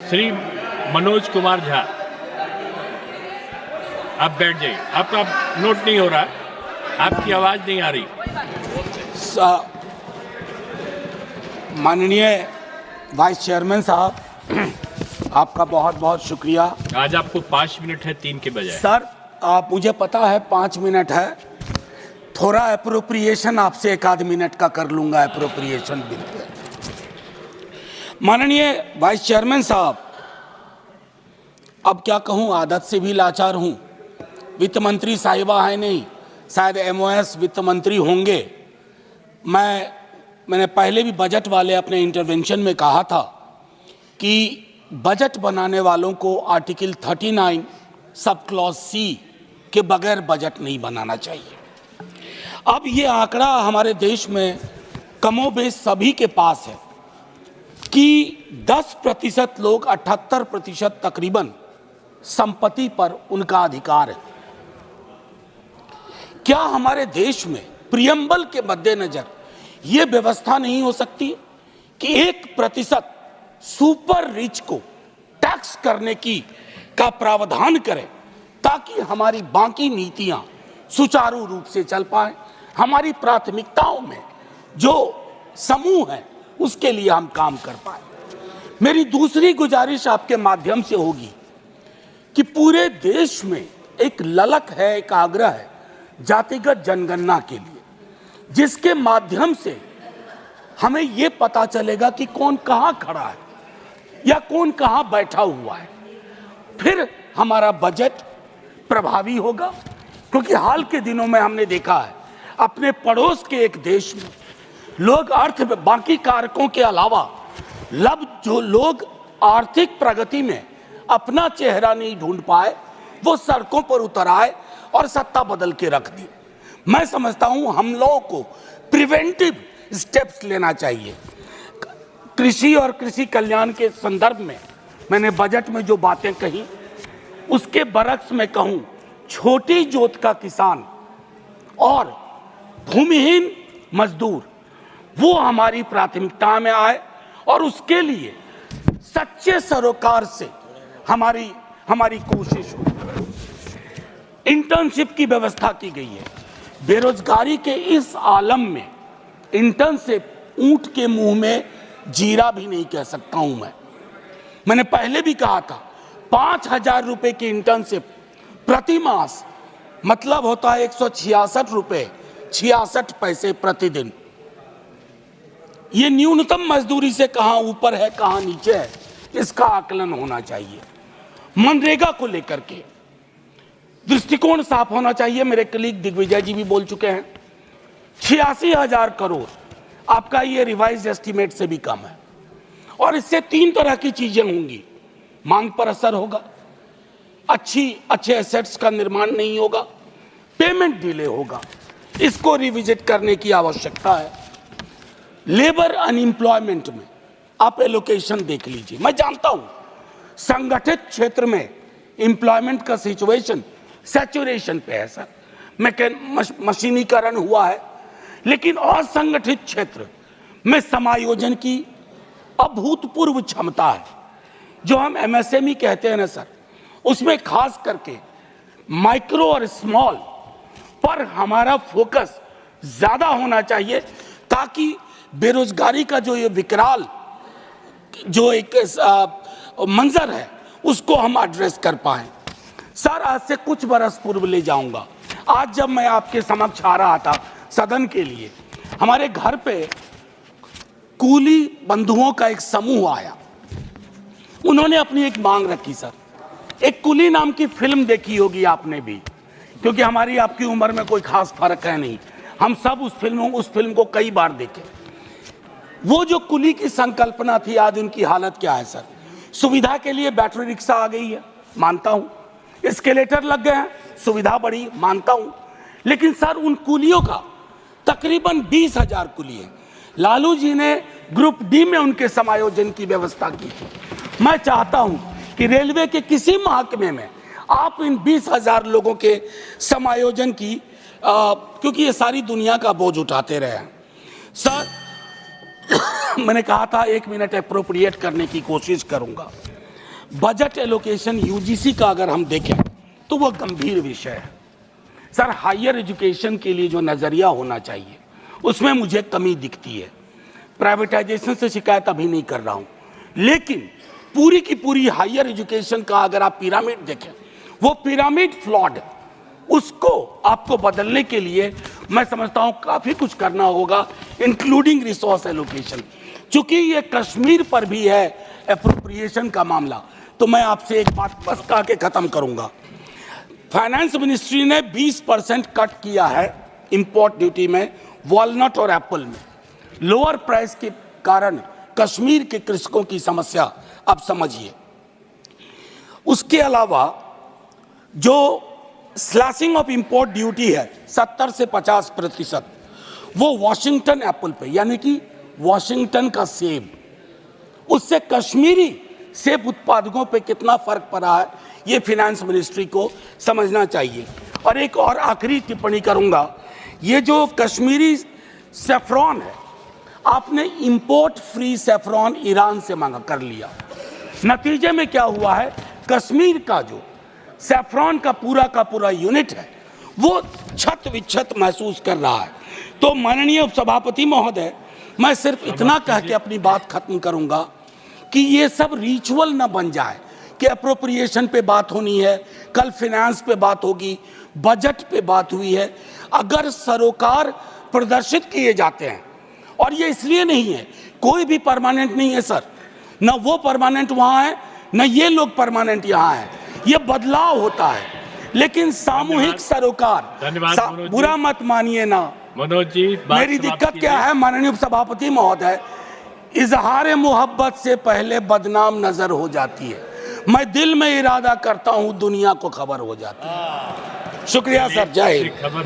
श्री मनोज कुमार झा, आप बैठ जाइए। आपका नोट नहीं हो रहा, आपकी आवाज नहीं आ रही। माननीय वाइस चेयरमैन साहब, आपका बहुत बहुत शुक्रिया। आज आपको 5 मिनट है 3 के बजाय। सर, आप मुझे पता है 5 मिनट है, थोड़ा अप्रोप्रिएशन आपसे 1 मिनट का कर लूंगा। अप्रोप्रिएशन बिल पे माननीय वाइस चेयरमैन साहब, अब क्या कहूं, आदत से भी लाचार हूं। वित्त मंत्री साहिबा है नहीं, शायद एमओएस वित्त मंत्री होंगे। मैंने पहले भी बजट वाले अपने इंटरवेंशन में कहा था कि बजट बनाने वालों को आर्टिकल 39 सब क्लॉज सी के बगैर बजट नहीं बनाना चाहिए। अब ये आंकड़ा हमारे देश में कमोबेश सभी के पास है कि 10% लोग 78% तकरीबन संपत्ति पर उनका अधिकार है। क्या हमारे देश में प्रियम्बल के मद्देनजर ये व्यवस्था नहीं हो सकती कि 1% सुपर रिच को टैक्स करने का प्रावधान करें, ताकि हमारी बाकी नीतियां सुचारू रूप से चल पाए। हमारी प्राथमिकताओं में जो समूह है उसके लिए हम काम कर पाए। मेरी दूसरी गुजारिश आपके माध्यम से होगी कि पूरे देश में एक ललक है, एक आग्रह है जातिगत जनगणना के लिए, जिसके माध्यम से हमें ये पता चलेगा कि कौन कहां खड़ा है या कौन कहां बैठा हुआ है। फिर हमारा बजट प्रभावी होगा, क्योंकि हाल के दिनों में हमने देखा है अपने पड़ोस के एक देश में लोग बाकी कारकों के अलावा जो लोग आर्थिक प्रगति में अपना चेहरा नहीं ढूंढ पाए, वो सड़कों पर उतर आए और सत्ता बदल के रख दी। मैं समझता हूं हम लोगों को प्रिवेंटिव स्टेप्स लेना चाहिए। कृषि और कृषि कल्याण के संदर्भ में मैंने बजट में जो बातें कही, उसके बरक्स में कहूं, छोटी जोत का किसान और भूमिहीन मजदूर वो हमारी प्राथमिकता में आए, और उसके लिए सच्चे सरोकार से हमारी कोशिश हो। इंटर्नशिप की व्यवस्था की गई है। बेरोजगारी के इस आलम में इंटर्नशिप ऊंट के मुंह में जीरा भी नहीं कह सकता हूं मैंने पहले भी कहा था 5,000 रुपए की इंटर्नशिप प्रति मास मतलब होता है 166 रुपए 66 पैसे प्रतिदिन। ये न्यूनतम मजदूरी से कहां ऊपर है कहां नीचे है, इसका आकलन होना चाहिए। मनरेगा को लेकर के दृष्टिकोण साफ होना चाहिए। मेरे कलीग दिग्विजय जी भी बोल चुके हैं, 86,000 करोड़ आपका ये रिवाइज एस्टीमेट से भी कम है, और इससे 3 तरह की चीजें होंगी। मांग पर असर होगा, अच्छे एसेट्स का निर्माण नहीं होगा, पेमेंट डिले होगा। इसको रिविजिट करने की आवश्यकता है। लेबर अनएम्प्लॉयमेंट में आप एलोकेशन देख लीजिए। मैं जानता हूं संगठित क्षेत्र में एम्प्लॉयमेंट का सिचुएशन सैचुरेशन पे है सर, मशीनीकरण हुआ है, लेकिन असंगठित क्षेत्र में समायोजन की अभूतपूर्व क्षमता है। जो हम एमएसएमई कहते हैं ना सर, उसमें खास करके माइक्रो और स्मॉल पर हमारा फोकस ज्यादा होना चाहिए, ताकि बेरोजगारी का जो ये विकराल जो एक मंजर है उसको हम एड्रेस कर पाए। सर, आज से कुछ बरस पूर्व ले जाऊंगा। आज जब मैं आपके समक्ष आ रहा था सदन के लिए, हमारे घर पे कूली बंधुओं का एक समूह आया। उन्होंने अपनी एक मांग रखी। सर, एक कुली नाम की फिल्म देखी होगी आपने भी, क्योंकि हमारी आपकी उम्र में कोई खास फर्क है नहीं, हम सब उस फिल्म को कई बार देखे। वो जो कुली की संकल्पना थी, आज उनकी हालत क्या है सर? सुविधा के लिए बैटरी रिक्शा आ गई है, मानता हूं, एस्केलेटर लग गए हैं, सुविधा बढ़ी, मानता हूं, लेकिन सर उन कुलियों का तकरीबन 20,000 कुली है। लालू जी ने ग्रुप डी में उनके समायोजन की व्यवस्था की थी। मैं चाहता हूं कि रेलवे के किसी महकमे में आप इन 20,000 लोगों के समायोजन की क्योंकि ये सारी दुनिया का बोझ उठाते रहे हैं सर। मैंने कहा था 1 मिनट अप्रोप्रिएट करने की कोशिश करूंगा। बजट एलोकेशन यूजीसी का अगर हम देखें तो वो गंभीर विषय है। सर, हायर एजुकेशन के लिए जो नज़रिया होना चाहिए उसमें मुझे कमी दिखती है। प्राइवेटाइजेशन से शिकायत अभी नहीं कर रहा हूं, लेकिन पूरी की पूरी हायर एजुकेशन का अगर आप पिरामिड देखें, वो पिरामिड फ्लॉड, उसको आपको बदलने के लिए मैं समझता हूं काफी कुछ करना होगा, इंक्लूडिंग रिसोर्स एलोकेशन। चूंकि ये कश्मीर पर भी है एप्रोप्रिएशन का मामला, तो मैं आपसे एक बात बस कह के खत्म करूंगा। फाइनेंस मिनिस्ट्री ने 20% कट किया है इंपोर्ट ड्यूटी में, वॉलनट और एप्पल में। लोअर प्राइस के कारण कश्मीर के कृषकों की समस्या अब समझिए। उसके अलावा जो स्लैशिंग ऑफ इंपोर्ट ड्यूटी है 70 से 50%, वो वॉशिंगटन एप्पल पे, यानी कि वॉशिंगटन का सेब, उससे कश्मीरी सेब उत्पादकों पे कितना फर्क पड़ा है, ये फाइनेंस मिनिस्ट्री को समझना चाहिए। और एक और आखिरी टिप्पणी करूंगा, ये जो कश्मीरी सेफ्रॉन है, आपने इंपोर्ट फ्री सेफ्रॉन ईरान से मांगा कर लिया, नतीजे में क्या हुआ है, कश्मीर का जो सेफ्रॉन का पूरा यूनिट है वो छत विच्छत महसूस कर रहा है। तो माननीय उपसभापति महोदय, मैं सिर्फ इतना कह के अपनी बात खत्म करूंगा कि ये सब रिचुअल न बन जाए कि अप्रोप्रिएशन पे बात होनी है, कल फाइनेंस पे बात होगी, बजट पे बात हुई है। अगर सरोकार प्रदर्शित किए जाते हैं, और ये इसलिए नहीं है, कोई भी परमानेंट नहीं है सर, न वो परमानेंट वहां है न ये लोग परमानेंट यहाँ है, ये बदलाव होता है, लेकिन सामूहिक सरोकार, बुरा मत मानिए ना मनोज जी, मेरी दिक्कत क्या है माननीय उपसभापति महोदय, इजहार मोहब्बत से पहले बदनाम नजर हो जाती है। मैं दिल में इरादा करता हूं, दुनिया को खबर हो जाती है। शुक्रिया सर, जय हिंद।